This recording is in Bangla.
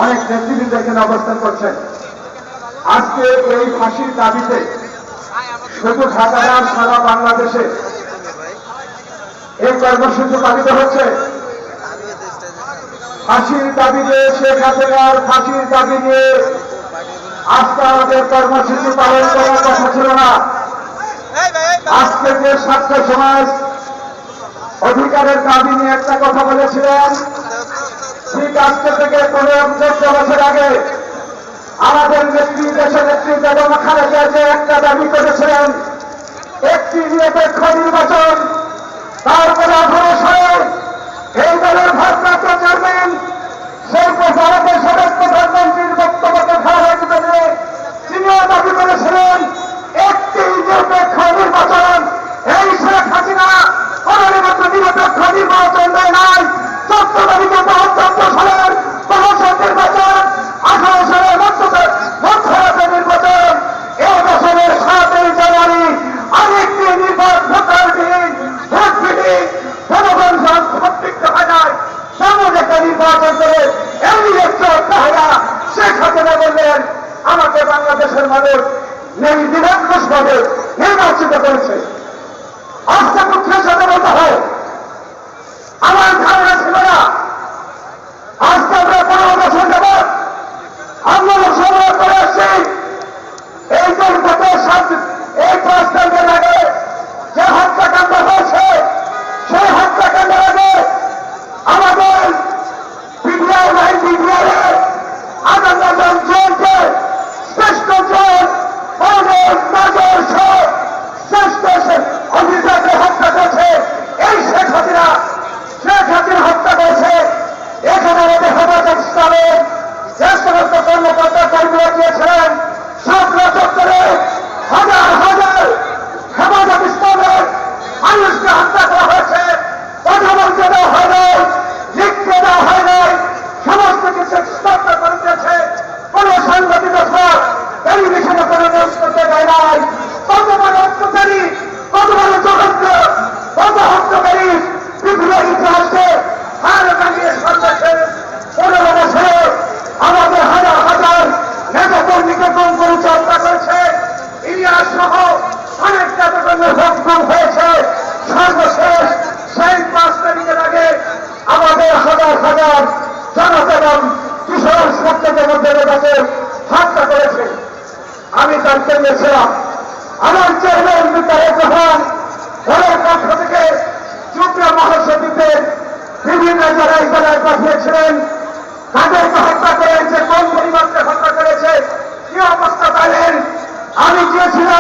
অনেক নেতৃবৃন্দ এখানে অবস্থান করছেন। আজকে এই ফাঁসির দাবিতে শুধু ঢাকা না, সারা বাংলাদেশে এই কর্মসূচি পালিত হচ্ছে। ফাঁসির দাবি নিয়ে, শেখ হাসিনার ফাঁসির দাবি নিয়ে আজকে আমাদের কর্মসূচি পালন করার কথা ছিল না। আজকে যে ছাত্র সমাজ অধিকারের দাবি নিয়ে একটা কথা বলেছিলেন, ঠিক আজকে থেকে 15-14 বছর আগে আমাদের নেত্রী, দেশের নেত্রী বেগম খালেদা যে একটা দাবি করেছিলেন, একটি নিরপেক্ষ নির্বাচন। তারপরে 18 সালে এই দলের ভারপ্রাপ্ত চেয়ারম্যান সেই ভারতের সাবেক প্রধানমন্ত্রীর বক্তব্যকে ধারাবাহিক করে তিনিও দাবি করেছিলেন একটি নিরপেক্ষ নির্বাচন। এই শেখ হাসিনা কোনটি মাত্র নিরপেক্ষ নির্বাচন দেয় নাই। 14 তারিখে 72 সালের প্রহসন নির্বাচন, 18 সালের মধ্যরাতের নির্বাচন, এই বছরের 7 জানুয়ারি আরেকটি ভোটারবিহীন ভোটবিহীন জনগণ সম্পৃক্ত হয় নাই তেমন একটা নির্বাচন করে এমনি একটা তাহারা শেখ হাসিনা বললেন আমাকে বাংলাদেশের মানুষ নিরঙ্কুশভাবে নির্বাচিত করেছে। আজকে দুঃখের সাথে বলতে হয়, আমার ধারণা ছিল না আজকে আমরা 15 বছর যাবৎ আন্দোলন সংগ্রাম করে আসছি। এই যে গত এই 5 তারিখের আগে যে হত্যাকাণ্ড হয়েছে, সেই হত্যাকাণ্ডের আগে আমাদের বিডিআর লাইন বিডিআরের আনন্দজন জনকে শ্রেষ্ঠ জন নজর সহ শ্রেষ্ঠ অফিসারকে হত্যা করেছে এই শেখ হাসিনা। শেখ হাসিনা হত্যা করেছে। এখানে আমাদের হেফাজত ইসলামের যে সমস্ত কর্মকর্তা কর্মীরা গিয়েছিলেন, শাপলা চত্বরে হাজার হাজার হেফাজত ইসলামের মানুষকে হত্যা করা হয়েছে। কথা বলতে দেওয়া হয় নাই, লিখতে দেওয়া হয় নাই, সমস্ত কিছু স্তব্ধ করে দিয়েছে। কোন সাংবাদিক টেলিভিশনে কোন নিউজ করতে দেয় নাই। কত বড় অত্যাচারী, কত বড় জঘন্য, কত হত্যাকারী পৃথিবীর ইতিহাসে হার কাটিয়ে সর্বশেষ 15 বছরে আমাদের হাজার হাজার নেতা কর্মীকে কম করেছে, হত্যা করেছে। ইলিয়াস সহ অনেক নেতা কর্মীর ভক্ষণ হয়েছে। সর্বশেষ সেই 5 তারিখের আগে আমাদের হাজার হাজার জনসাধারণ কিশোর ছাত্রদের মধ্যে তাকে হত্যা করেছে। আমি তার কেন্দ্রে ছিলাম। আমার চেয়ারম্যান তারেক রহমান ওদের পক্ষ থেকে যুগ্ম মহাসচিবদের বিভিন্ন জেলায় পাঠিয়েছিলেন। তাদেরকে হত্যা করেছে, কোন পরিবারকে হত্যা করেছে, কি অবস্থা পাইলেন। আমি গিয়েছিলাম।